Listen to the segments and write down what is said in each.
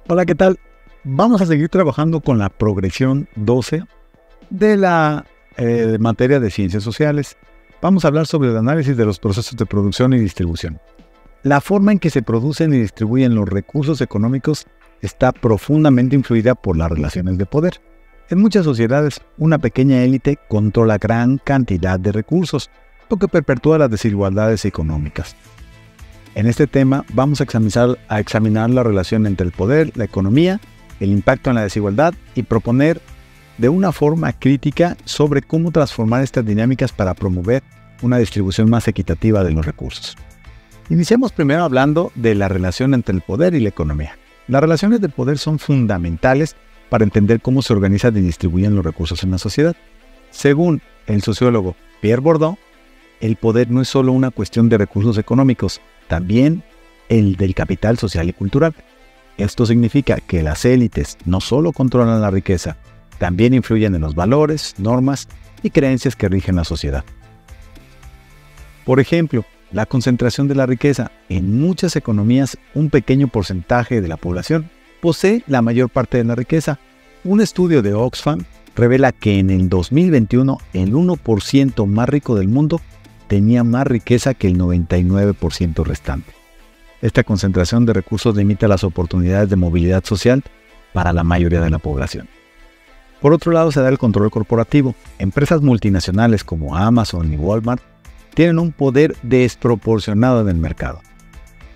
Hola, ¿qué tal? Vamos a seguir trabajando con la progresión 12 de la materia de ciencias sociales. Vamos a hablar sobre el análisis de los procesos de producción y distribución. La forma en que se producen y distribuyen los recursos económicos está profundamente influida por las relaciones de poder. En muchas sociedades, una pequeña élite controla gran cantidad de recursos, lo que perpetúa las desigualdades económicas. En este tema vamos a examinar la relación entre el poder, la economía, el impacto en la desigualdad y proponer de una forma crítica sobre cómo transformar estas dinámicas para promover una distribución más equitativa de los recursos. Iniciamos primero hablando de la relación entre el poder y la economía. Las relaciones de poder son fundamentales para entender cómo se organizan y distribuyen los recursos en la sociedad. Según el sociólogo Pierre Bourdieu, el poder no es solo una cuestión de recursos económicos, también el del capital social y cultural. Esto significa que las élites no solo controlan la riqueza, también influyen en los valores, normas y creencias que rigen la sociedad. Por ejemplo, la concentración de la riqueza. En muchas economías, un pequeño porcentaje de la población posee la mayor parte de la riqueza. Un estudio de Oxfam revela que en el 2021 el 1% más rico del mundo tenía más riqueza que el 99% restante. Esta concentración de recursos limita las oportunidades de movilidad social para la mayoría de la población. Por otro lado, se da el control corporativo. Empresas multinacionales como Amazon y Walmart tienen un poder desproporcionado en el mercado.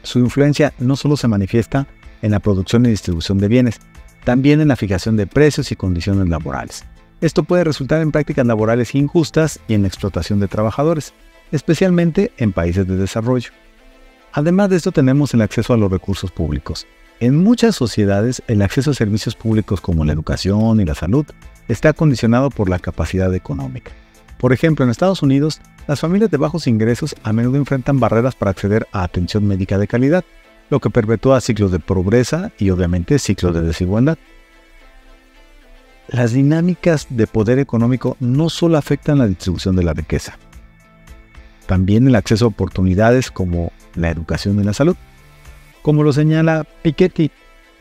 Su influencia no solo se manifiesta en la producción y distribución de bienes, también en la fijación de precios y condiciones laborales. Esto puede resultar en prácticas laborales injustas y en la explotación de trabajadores, especialmente en países de desarrollo. Además de esto, tenemos el acceso a los recursos públicos. En muchas sociedades, el acceso a servicios públicos como la educación y la salud está condicionado por la capacidad económica. Por ejemplo, en Estados Unidos, las familias de bajos ingresos a menudo enfrentan barreras para acceder a atención médica de calidad, lo que perpetúa ciclos de pobreza y obviamente ciclos de desigualdad. Las dinámicas de poder económico no solo afectan la distribución de la riqueza, también el acceso a oportunidades como la educación y la salud. Como lo señala Piketty,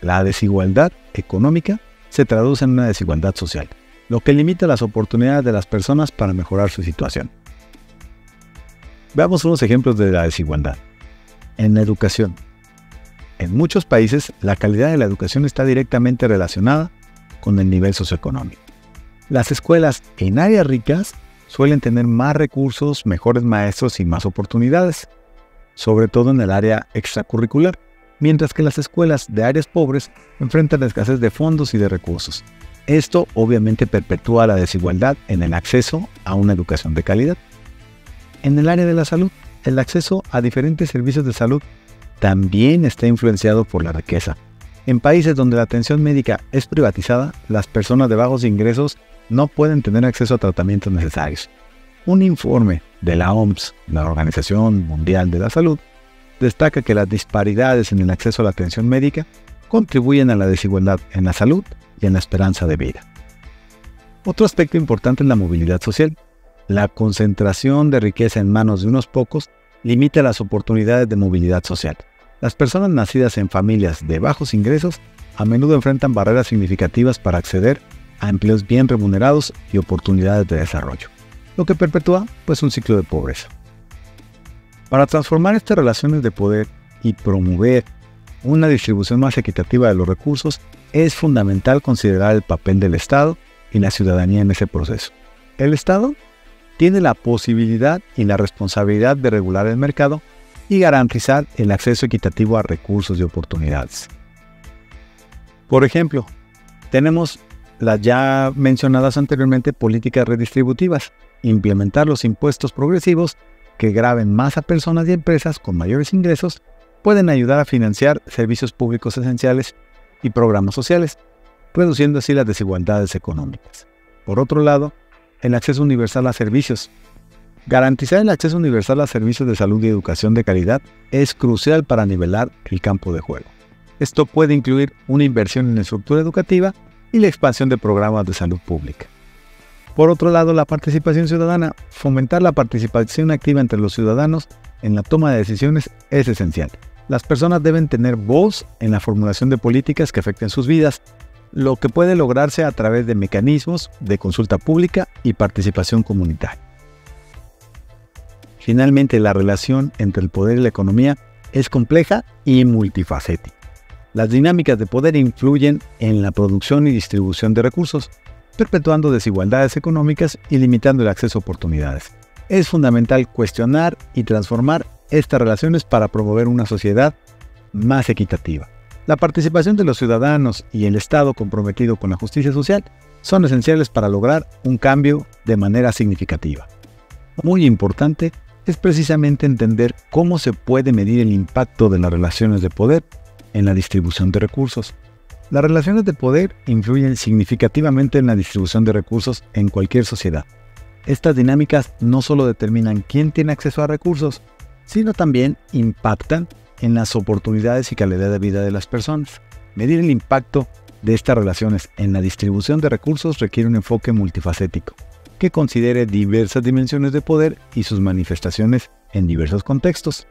la desigualdad económica se traduce en una desigualdad social, lo que limita las oportunidades de las personas para mejorar su situación. Veamos unos ejemplos de la desigualdad. En la educación. En muchos países, la calidad de la educación está directamente relacionada con el nivel socioeconómico. Las escuelas en áreas ricas suelen tener más recursos, mejores maestros y más oportunidades, sobre todo en el área extracurricular, mientras que las escuelas de áreas pobres enfrentan la escasez de fondos y de recursos. Esto obviamente perpetúa la desigualdad en el acceso a una educación de calidad. En el área de la salud, el acceso a diferentes servicios de salud también está influenciado por la riqueza. En países donde la atención médica es privatizada, las personas de bajos ingresos no pueden tener acceso a tratamientos necesarios. Un informe de la OMS, la Organización Mundial de la Salud, destaca que las disparidades en el acceso a la atención médica contribuyen a la desigualdad en la salud y en la esperanza de vida. Otro aspecto importante es la movilidad social. La concentración de riqueza en manos de unos pocos limita las oportunidades de movilidad social. Las personas nacidas en familias de bajos ingresos a menudo enfrentan barreras significativas para acceder a empleos bien remunerados y oportunidades de desarrollo, lo que perpetúa un ciclo de pobreza. Para transformar estas relaciones de poder y promover una distribución más equitativa de los recursos, es fundamental considerar el papel del Estado y la ciudadanía en ese proceso. El Estado tiene la posibilidad y la responsabilidad de regular el mercado y garantizar el acceso equitativo a recursos y oportunidades. Por ejemplo, tenemos las ya mencionadas anteriormente políticas redistributivas, implementar los impuestos progresivos que graven más a personas y empresas con mayores ingresos pueden ayudar a financiar servicios públicos esenciales y programas sociales, reduciendo así las desigualdades económicas. Por otro lado, el acceso universal a servicios. Garantizar el acceso universal a servicios de salud y educación de calidad es crucial para nivelar el campo de juego. Esto puede incluir una inversión en la estructura educativa y la expansión de programas de salud pública. Por otro lado, la participación ciudadana. Fomentar la participación activa entre los ciudadanos en la toma de decisiones es esencial. Las personas deben tener voz en la formulación de políticas que afecten sus vidas, lo que puede lograrse a través de mecanismos de consulta pública y participación comunitaria. Finalmente, la relación entre el poder y la economía es compleja y multifacética. Las dinámicas de poder influyen en la producción y distribución de recursos, perpetuando desigualdades económicas y limitando el acceso a oportunidades. Es fundamental cuestionar y transformar estas relaciones para promover una sociedad más equitativa. La participación de los ciudadanos y el Estado comprometido con la justicia social son esenciales para lograr un cambio de manera significativa. Muy importante es precisamente entender cómo se puede medir el impacto de las relaciones de poder en la distribución de recursos. Las relaciones de poder influyen significativamente en la distribución de recursos en cualquier sociedad. Estas dinámicas no solo determinan quién tiene acceso a recursos, sino también impactan en las oportunidades y calidad de vida de las personas. Medir el impacto de estas relaciones en la distribución de recursos requiere un enfoque multifacético, que considere diversas dimensiones de poder y sus manifestaciones en diversos contextos.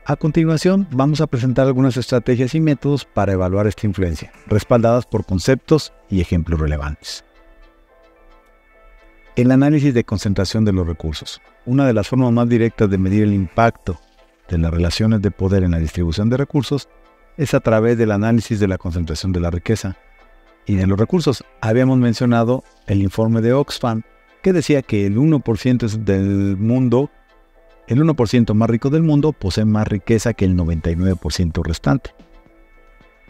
A continuación, vamos a presentar algunas estrategias y métodos para evaluar esta influencia, respaldadas por conceptos y ejemplos relevantes. El análisis de concentración de los recursos. Una de las formas más directas de medir el impacto de las relaciones de poder en la distribución de recursos es a través del análisis de la concentración de la riqueza y de los recursos. Habíamos mencionado el informe de Oxfam, que decía que el 1% del mundo, el 1% más rico del mundo posee más riqueza que el 99% restante.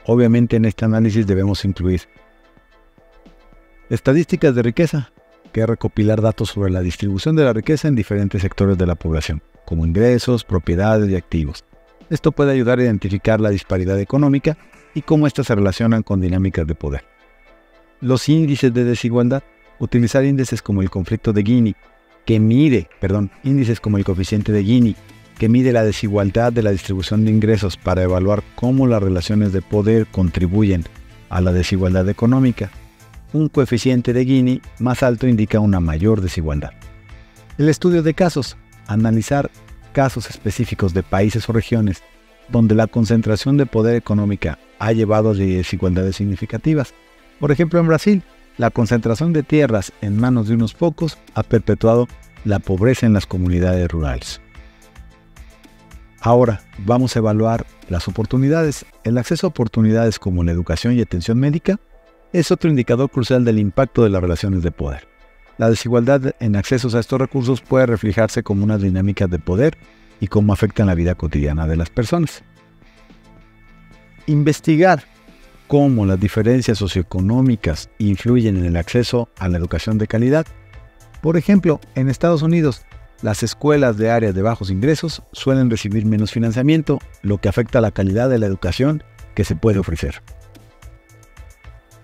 Obviamente en este análisis debemos incluir estadísticas de riqueza, que es recopilar datos sobre la distribución de la riqueza en diferentes sectores de la población, como ingresos, propiedades y activos. Esto puede ayudar a identificar la disparidad económica y cómo éstas se relacionan con dinámicas de poder. Los índices de desigualdad. Utilizar índices como el conflicto de Gini, índices como el coeficiente de Gini, que mide la desigualdad de la distribución de ingresos para evaluar cómo las relaciones de poder contribuyen a la desigualdad económica. Un coeficiente de Gini más alto indica una mayor desigualdad. El estudio de casos. Analizar casos específicos de países o regiones donde la concentración de poder económica ha llevado a desigualdades significativas. Por ejemplo, en Brasil, la concentración de tierras en manos de unos pocos ha perpetuado la pobreza en las comunidades rurales. Ahora, vamos a evaluar las oportunidades. El acceso a oportunidades como la educación y atención médica es otro indicador crucial del impacto de las relaciones de poder. La desigualdad en accesos a estos recursos puede reflejarse como unas dinámicas de poder y cómo afectan la vida cotidiana de las personas. Investigar cómo las diferencias socioeconómicas influyen en el acceso a la educación de calidad. Por ejemplo, en Estados Unidos, las escuelas de áreas de bajos ingresos suelen recibir menos financiamiento, lo que afecta la calidad de la educación que se puede ofrecer.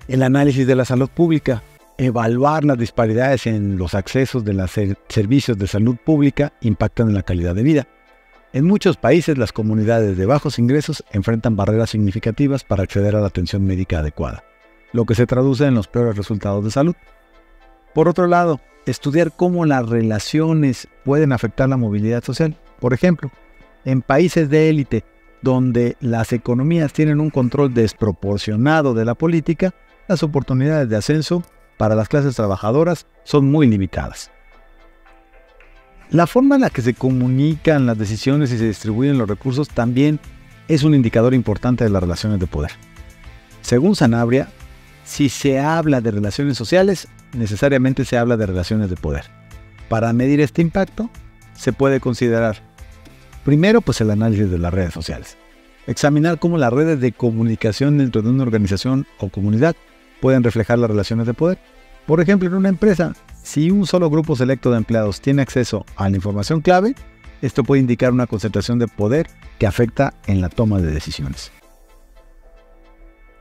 El análisis de la salud pública. Evaluar las disparidades en los accesos de los servicios de salud pública impactan en la calidad de vida. En muchos países, las comunidades de bajos ingresos enfrentan barreras significativas para acceder a la atención médica adecuada, lo que se traduce en los peores resultados de salud. Por otro lado, estudiar cómo las relaciones pueden afectar la movilidad social. Por ejemplo, en países de élite, donde las economías tienen un control desproporcionado de la política, las oportunidades de ascenso para las clases trabajadoras son muy limitadas. La forma en la que se comunican las decisiones y se distribuyen los recursos también es un indicador importante de las relaciones de poder. Según Sanabria, si se habla de relaciones sociales, necesariamente se habla de relaciones de poder. Para medir este impacto, se puede considerar, primero, el análisis de las redes sociales. Examinar cómo las redes de comunicación dentro de una organización o comunidad pueden reflejar las relaciones de poder. Por ejemplo, en una empresa, si un solo grupo selecto de empleados tiene acceso a la información clave, esto puede indicar una concentración de poder que afecta en la toma de decisiones.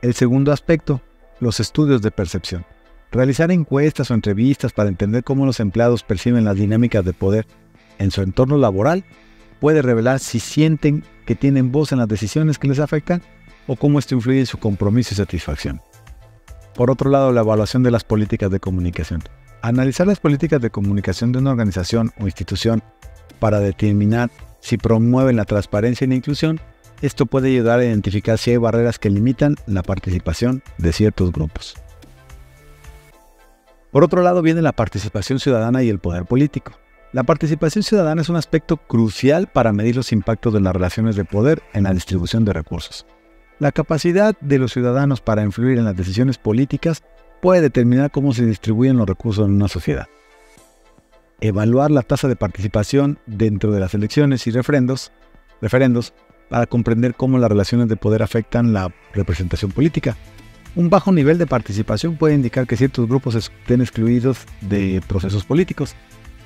El segundo aspecto, los estudios de percepción. Realizar encuestas o entrevistas para entender cómo los empleados perciben las dinámicas de poder en su entorno laboral puede revelar si sienten que tienen voz en las decisiones que les afectan o cómo esto influye en su compromiso y satisfacción. Por otro lado, la evaluación de las políticas de comunicación. Analizar las políticas de comunicación de una organización o institución para determinar Si promueven la transparencia y la inclusión, esto puede ayudar a identificar si hay barreras que limitan la participación de ciertos grupos. Por otro lado viene la participación ciudadana y el poder político. La participación ciudadana es un aspecto crucial para medir los impactos de las relaciones de poder en la distribución de recursos. La capacidad de los ciudadanos para influir en las decisiones políticas puede determinar cómo se distribuyen los recursos en una sociedad. Evaluar la tasa de participación dentro de las elecciones y referendos para comprender cómo las relaciones de poder afectan la representación política. Un bajo nivel de participación puede indicar que ciertos grupos estén excluidos de procesos políticos.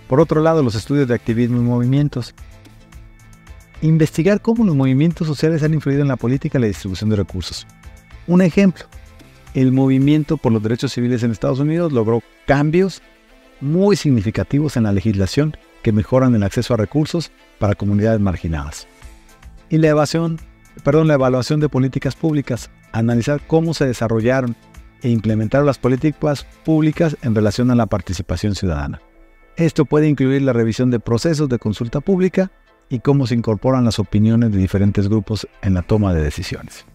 Por otro lado, los estudios de activismo y movimientos. Investigar cómo los movimientos sociales han influido en la política y la distribución de recursos. Un ejemplo, el movimiento por los derechos civiles en Estados Unidos logró cambios muy significativos en la legislación que mejoran el acceso a recursos para comunidades marginadas. Y la evaluación de políticas públicas, analizar cómo se desarrollaron e implementaron las políticas públicas en relación a la participación ciudadana. Esto puede incluir la revisión de procesos de consulta pública y cómo se incorporan las opiniones de diferentes grupos en la toma de decisiones.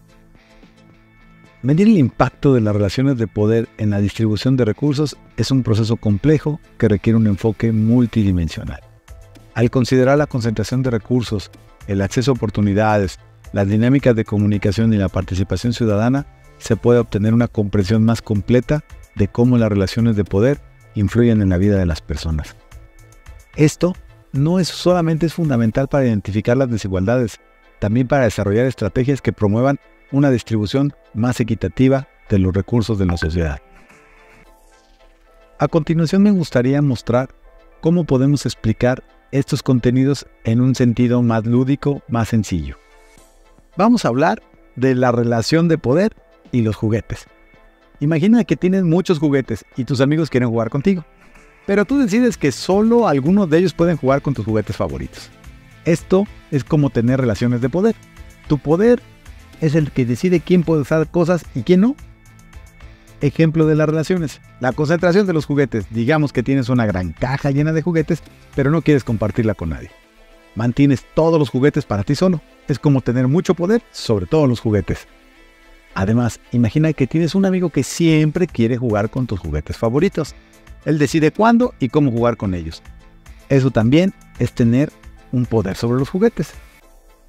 Medir el impacto de las relaciones de poder en la distribución de recursos es un proceso complejo que requiere un enfoque multidimensional. Al considerar la concentración de recursos, el acceso a oportunidades, las dinámicas de comunicación y la participación ciudadana, se puede obtener una comprensión más completa de cómo las relaciones de poder influyen en la vida de las personas. Esto no solamente es fundamental para identificar las desigualdades, también para desarrollar estrategias que promuevan una distribución más equitativa de los recursos de la sociedad. A continuación me gustaría mostrar cómo podemos explicar estos contenidos en un sentido más lúdico, más sencillo. Vamos a hablar de la relación de poder y los juguetes. Imagina que tienes muchos juguetes y tus amigos quieren jugar contigo, pero tú decides que solo algunos de ellos pueden jugar con tus juguetes favoritos. Esto es como tener relaciones de poder. Tu poder es el que decide quién puede usar cosas y quién no. Ejemplo de las relaciones, la concentración de los juguetes. Digamos que tienes una gran caja llena de juguetes, pero no quieres compartirla con nadie. Mantienes todos los juguetes para ti solo. Es como tener mucho poder sobre todos los juguetes. Además, imagina que tienes un amigo que siempre quiere jugar con tus juguetes favoritos. Él decide cuándo y cómo jugar con ellos. Eso también es tener un poder sobre los juguetes.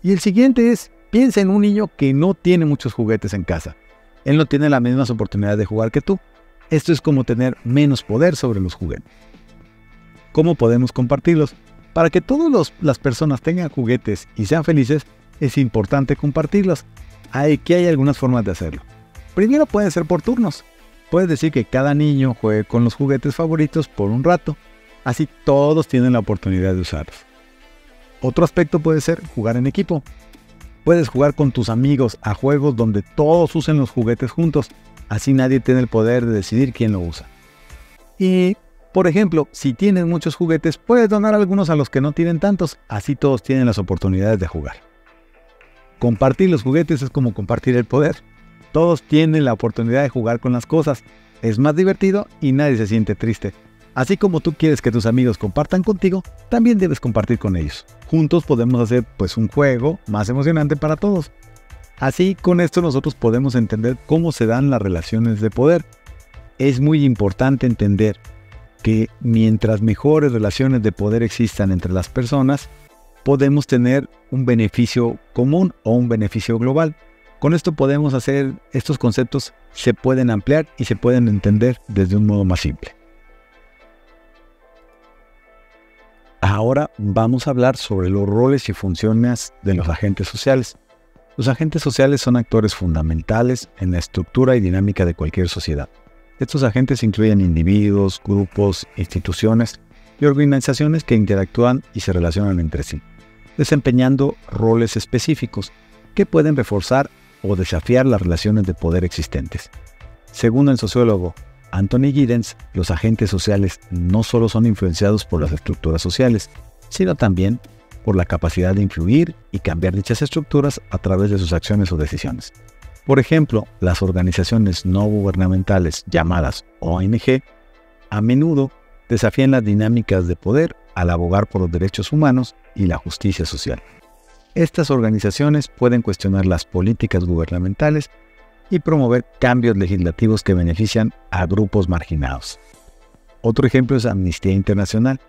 Y el siguiente es, piensa en un niño que no tiene muchos juguetes en casa. Él no tiene las mismas oportunidades de jugar que tú. Esto es como tener menos poder sobre los juguetes. ¿Cómo podemos compartirlos? Para que todas las personas tengan juguetes y sean felices, es importante compartirlos. Aquí hay algunas formas de hacerlo. Primero puede ser por turnos. Puedes decir que cada niño juegue con los juguetes favoritos por un rato. Así todos tienen la oportunidad de usarlos. Otro aspecto puede ser jugar en equipo. Puedes jugar con tus amigos a juegos donde todos usen los juguetes juntos. Así nadie tiene el poder de decidir quién lo usa. Y, por ejemplo, si tienes muchos juguetes, puedes donar algunos a los que no tienen tantos. Así todos tienen las oportunidades de jugar. Compartir los juguetes es como compartir el poder. Todos tienen la oportunidad de jugar con las cosas. Es más divertido y nadie se siente triste. Así como tú quieres que tus amigos compartan contigo, también debes compartir con ellos. Juntos podemos hacer un juego más emocionante para todos. Así, con esto nosotros podemos entender cómo se dan las relaciones de poder. Es muy importante entender que mientras mejores relaciones de poder existan entre las personas, podemos tener un beneficio común o un beneficio global. Con esto podemos hacer, estos conceptos se pueden ampliar y se pueden entender desde un modo más simple. Ahora vamos a hablar sobre los roles y funciones de los agentes sociales. Los agentes sociales son actores fundamentales en la estructura y dinámica de cualquier sociedad. Estos agentes incluyen individuos, grupos, instituciones y organizaciones que interactúan y se relacionan entre sí, desempeñando roles específicos que pueden reforzar o desafiar las relaciones de poder existentes. Según el sociólogo Anthony Giddens, los agentes sociales no solo son influenciados por las estructuras sociales, sino también por la capacidad de influir y cambiar dichas estructuras a través de sus acciones o decisiones. Por ejemplo, las organizaciones no gubernamentales llamadas ONG a menudo desafían las dinámicas de poder al abogar por los derechos humanos y la justicia social. Estas organizaciones pueden cuestionar las políticas gubernamentales y promover cambios legislativos que benefician a grupos marginados. Otro ejemplo es Amnistía Internacional.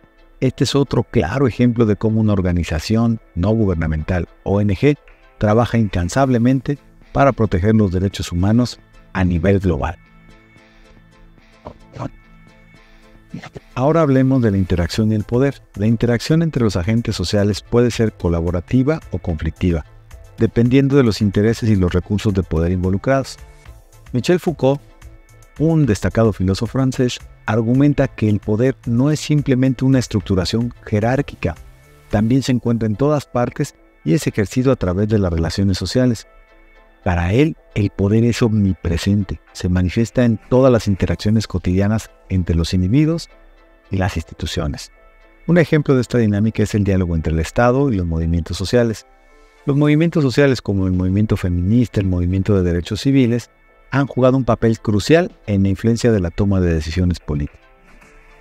Este es otro claro ejemplo de cómo una organización no gubernamental, ONG, trabaja incansablemente para proteger los derechos humanos a nivel global. Ahora hablemos de la interacción y el poder. La interacción entre los agentes sociales puede ser colaborativa o conflictiva, dependiendo de los intereses y los recursos de poder involucrados. Michel Foucault, un destacado filósofo francés, argumenta que el poder no es simplemente una estructuración jerárquica, también se encuentra en todas partes y es ejercido a través de las relaciones sociales. Para él, el poder es omnipresente, se manifiesta en todas las interacciones cotidianas entre los individuos y las instituciones. Un ejemplo de esta dinámica es el diálogo entre el Estado y los movimientos sociales. Los movimientos sociales como el movimiento feminista, el movimiento de derechos civiles, han jugado un papel crucial en la influencia de la toma de decisiones políticas.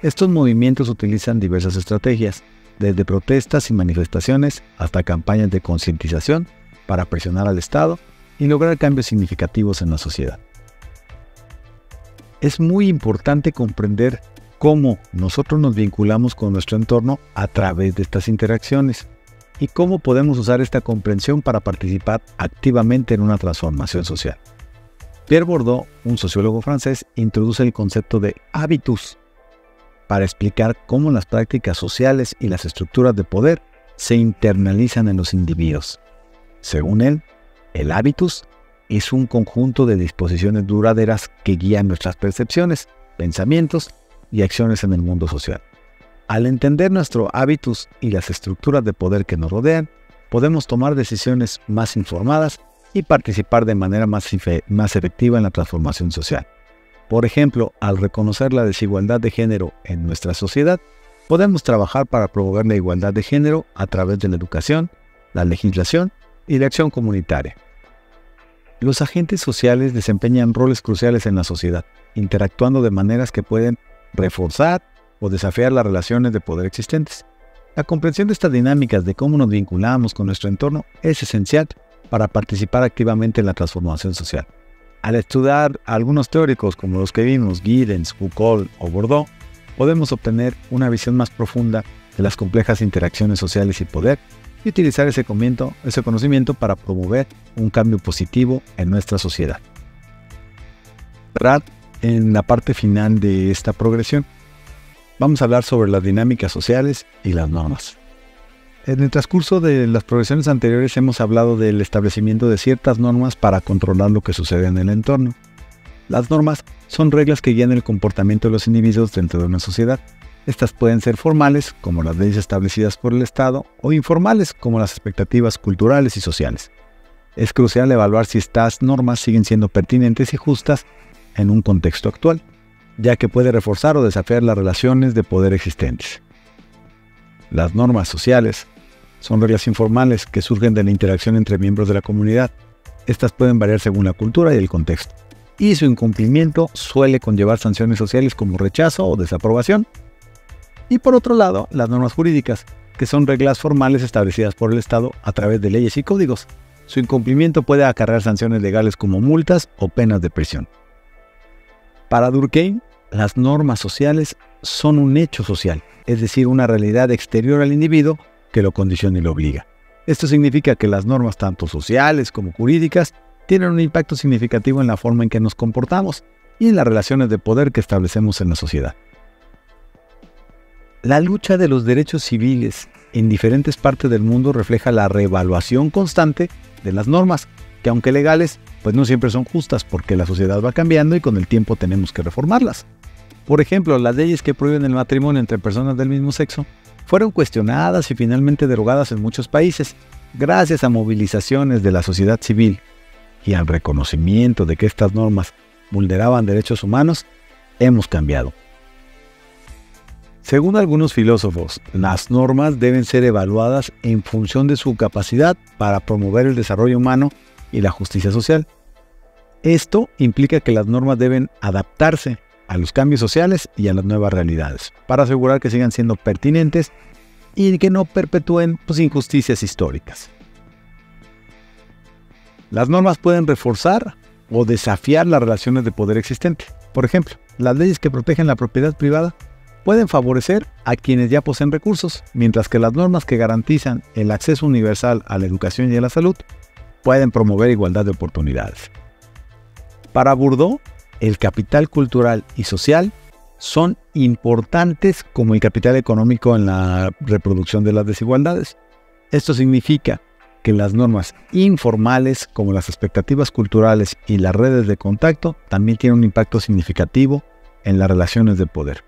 Estos movimientos utilizan diversas estrategias, desde protestas y manifestaciones hasta campañas de concientización para presionar al Estado y lograr cambios significativos en la sociedad. Es muy importante comprender cómo nosotros nos vinculamos con nuestro entorno a través de estas interacciones y cómo podemos usar esta comprensión para participar activamente en una transformación social. Pierre Bourdieu, un sociólogo francés, introduce el concepto de habitus para explicar cómo las prácticas sociales y las estructuras de poder se internalizan en los individuos. Según él, el hábitus es un conjunto de disposiciones duraderas que guían nuestras percepciones, pensamientos y acciones en el mundo social. Al entender nuestro hábitus y las estructuras de poder que nos rodean, podemos tomar decisiones más informadas y participar de manera más efectiva en la transformación social. Por ejemplo, al reconocer la desigualdad de género en nuestra sociedad, podemos trabajar para promover la igualdad de género a través de la educación, la legislación y la acción comunitaria. Los agentes sociales desempeñan roles cruciales en la sociedad, interactuando de maneras que pueden reforzar o desafiar las relaciones de poder existentes. La comprensión de estas dinámicas de cómo nos vinculamos con nuestro entorno es esencial para participar activamente en la transformación social. Al estudiar a algunos teóricos como los que vimos, Giddens, Foucault o Bourdieu, podemos obtener una visión más profunda de las complejas interacciones sociales y poder y utilizar ese conocimiento para promover un cambio positivo en nuestra sociedad. En la parte final de esta progresión, vamos a hablar sobre las dinámicas sociales y las normas. En el transcurso de las progresiones anteriores hemos hablado del establecimiento de ciertas normas para controlar lo que sucede en el entorno. Las normas son reglas que guían el comportamiento de los individuos dentro de una sociedad. Estas pueden ser formales, como las leyes establecidas por el Estado, o informales, como las expectativas culturales y sociales. Es crucial evaluar si estas normas siguen siendo pertinentes y justas en un contexto actual, ya que puede reforzar o desafiar las relaciones de poder existentes. Las normas sociales son reglas informales que surgen de la interacción entre miembros de la comunidad. Estas pueden variar según la cultura y el contexto, y su incumplimiento suele conllevar sanciones sociales como rechazo o desaprobación. Y por otro lado, las normas jurídicas, que son reglas formales establecidas por el Estado a través de leyes y códigos. Su incumplimiento puede acarrear sanciones legales como multas o penas de prisión. Para Durkheim, las normas sociales son un hecho social, es decir, una realidad exterior al individuo que lo condiciona y lo obliga. Esto significa que las normas, tanto sociales como jurídicas, tienen un impacto significativo en la forma en que nos comportamos y en las relaciones de poder que establecemos en la sociedad. La lucha de los derechos civiles en diferentes partes del mundo refleja la reevaluación constante de las normas, que aunque legales, pues no siempre son justas porque la sociedad va cambiando y con el tiempo tenemos que reformarlas. Por ejemplo, las leyes que prohíben el matrimonio entre personas del mismo sexo fueron cuestionadas y finalmente derogadas en muchos países, gracias a movilizaciones de la sociedad civil y al reconocimiento de que estas normas vulneraban derechos humanos, hemos cambiado. Según algunos filósofos, las normas deben ser evaluadas en función de su capacidad para promover el desarrollo humano y la justicia social. Esto implica que las normas deben adaptarse a los cambios sociales y a las nuevas realidades, para asegurar que sigan siendo pertinentes y que no perpetúen injusticias históricas. Las normas pueden reforzar o desafiar las relaciones de poder existentes. Por ejemplo, las leyes que protegen la propiedad privada pueden favorecer a quienes ya poseen recursos, mientras que las normas que garantizan el acceso universal a la educación y a la salud pueden promover igualdad de oportunidades. Para Bourdieu, el capital cultural y social son importantes como el capital económico en la reproducción de las desigualdades. Esto significa que las normas informales, como las expectativas culturales y las redes de contacto, también tienen un impacto significativo en las relaciones de poder.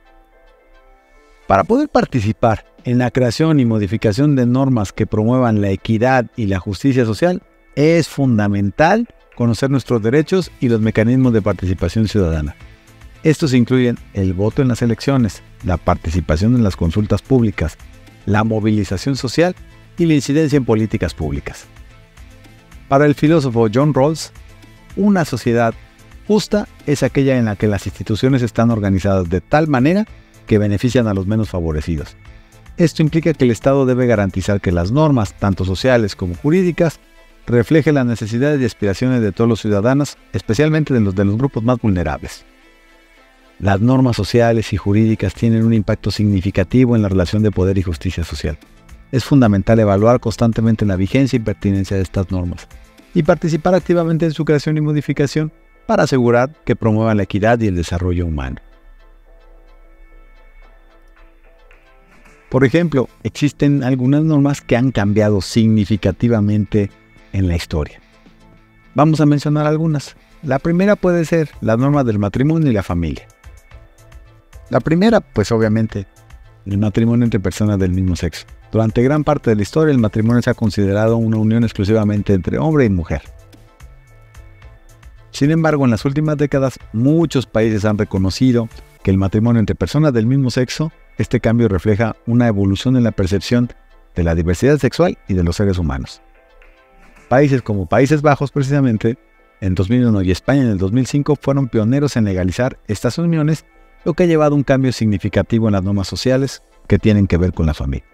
Para poder participar en la creación y modificación de normas que promuevan la equidad y la justicia social, es fundamental conocer nuestros derechos y los mecanismos de participación ciudadana. Estos incluyen el voto en las elecciones, la participación en las consultas públicas, la movilización social y la incidencia en políticas públicas. Para el filósofo John Rawls, una sociedad justa es aquella en la que las instituciones están organizadas de tal manera que benefician a los menos favorecidos. Esto implica que el Estado debe garantizar que las normas, tanto sociales como jurídicas, reflejen las necesidades y aspiraciones de todos los ciudadanos, especialmente de los grupos más vulnerables. Las normas sociales y jurídicas tienen un impacto significativo en la relación de poder y justicia social. Es fundamental evaluar constantemente la vigencia y pertinencia de estas normas y participar activamente en su creación y modificación para asegurar que promuevan la equidad y el desarrollo humano. Por ejemplo, existen algunas normas que han cambiado significativamente en la historia. Vamos a mencionar algunas. La primera puede ser las normas del matrimonio y la familia. La primera, obviamente, el matrimonio entre personas del mismo sexo. Durante gran parte de la historia, el matrimonio se ha considerado una unión exclusivamente entre hombre y mujer. Sin embargo, en las últimas décadas, muchos países han reconocido que el matrimonio entre personas del mismo sexo, este cambio refleja una evolución en la percepción de la diversidad sexual y de los seres humanos. Países como Países Bajos, precisamente, en 2001 y España en el 2005 fueron pioneros en legalizar estas uniones, lo que ha llevado a un cambio significativo en las normas sociales que tienen que ver con la familia.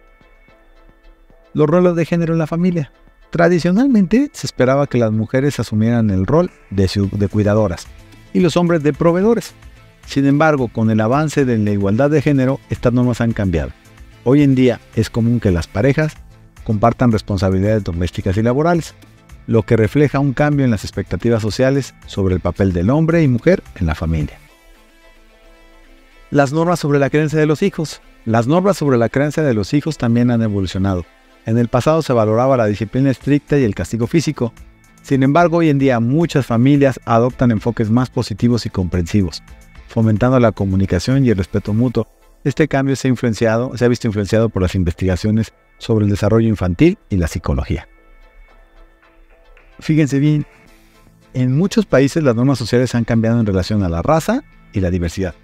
Los roles de género en la familia. Tradicionalmente se esperaba que las mujeres asumieran el rol de cuidadoras y los hombres de proveedores. Sin embargo, con el avance de la igualdad de género, estas normas han cambiado. Hoy en día es común que las parejas compartan responsabilidades domésticas y laborales, lo que refleja un cambio en las expectativas sociales sobre el papel del hombre y mujer en la familia. Las normas sobre la crianza de los hijos. Las normas sobre la crianza de los hijos también han evolucionado. En el pasado se valoraba la disciplina estricta y el castigo físico. Sin embargo, hoy en día muchas familias adoptan enfoques más positivos y comprensivos, fomentando la comunicación y el respeto mutuo. Este cambio se ha visto influenciado por las investigaciones sobre el desarrollo infantil y la psicología. Fíjense bien, en muchos países las normas sociales han cambiado en relación a la raza y la diversidad.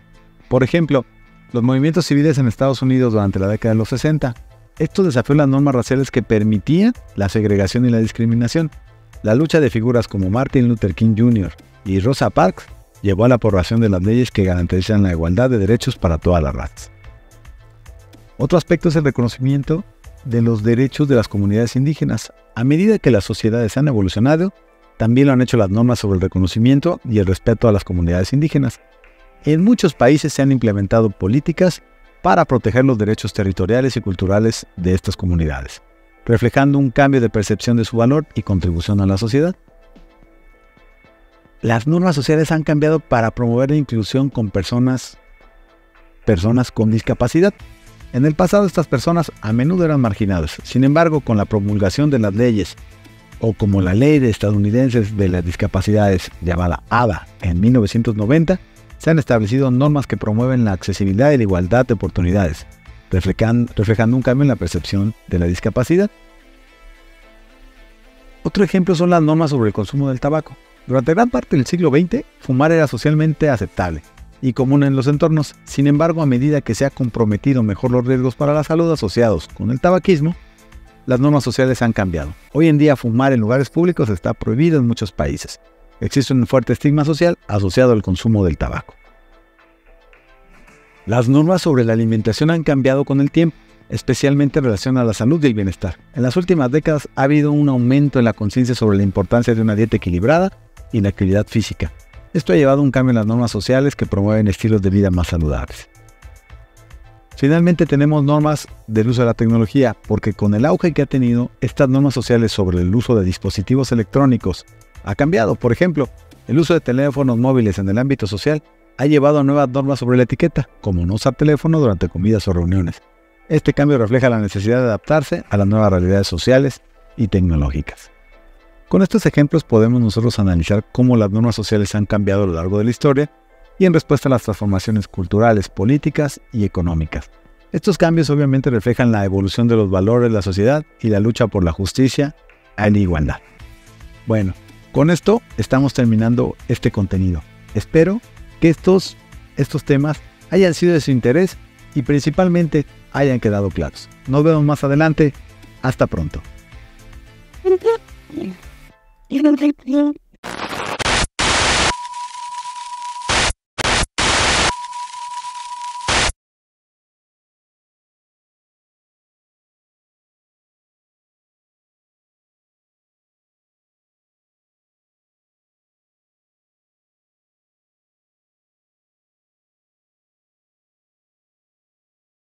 Por ejemplo, los movimientos civiles en Estados Unidos durante la década de los 60. Esto desafió las normas raciales que permitían la segregación y la discriminación. La lucha de figuras como Martin Luther King Jr. y Rosa Parks llevó a la aprobación de las leyes que garantizan la igualdad de derechos para todas las razas. Otro aspecto es el reconocimiento de los derechos de las comunidades indígenas. A medida que las sociedades han evolucionado, también lo han hecho las normas sobre el reconocimiento y el respeto a las comunidades indígenas. En muchos países se han implementado políticas para proteger los derechos territoriales y culturales de estas comunidades, reflejando un cambio de percepción de su valor y contribución a la sociedad. Las normas sociales han cambiado para promover la inclusión con personas con discapacidad. En el pasado estas personas a menudo eran marginadas. Sin embargo, con la promulgación de las leyes, o como la Ley de Estadounidenses de las Discapacidades, llamada ADA, en 1990, se han establecido normas que promueven la accesibilidad y la igualdad de oportunidades, reflejando un cambio en la percepción de la discapacidad. Otro ejemplo son las normas sobre el consumo del tabaco. Durante gran parte del siglo XX, fumar era socialmente aceptable y común en los entornos. Sin embargo, a medida que se ha comprometido mejor los riesgos para la salud asociados con el tabaquismo, las normas sociales han cambiado. Hoy en día, fumar en lugares públicos está prohibido en muchos países. Existe un fuerte estigma social asociado al consumo del tabaco. Las normas sobre la alimentación han cambiado con el tiempo, especialmente en relación a la salud y el bienestar. En las últimas décadas ha habido un aumento en la conciencia sobre la importancia de una dieta equilibrada y la actividad física. Esto ha llevado a un cambio en las normas sociales que promueven estilos de vida más saludables. Finalmente tenemos normas del uso de la tecnología, porque con el auge que ha tenido, estas normas sociales sobre el uso de dispositivos electrónicos ha cambiado. Por ejemplo, el uso de teléfonos móviles en el ámbito social ha llevado a nuevas normas sobre la etiqueta, como no usar teléfono durante comidas o reuniones. Este cambio refleja la necesidad de adaptarse a las nuevas realidades sociales y tecnológicas. Con estos ejemplos podemos nosotros analizar cómo las normas sociales han cambiado a lo largo de la historia y en respuesta a las transformaciones culturales, políticas y económicas. Estos cambios obviamente reflejan la evolución de los valores de la sociedad y la lucha por la justicia y la igualdad. Bueno, con esto estamos terminando este contenido. Espero que estos temas hayan sido de su interés y principalmente hayan quedado claros. Nos vemos más adelante. Hasta pronto.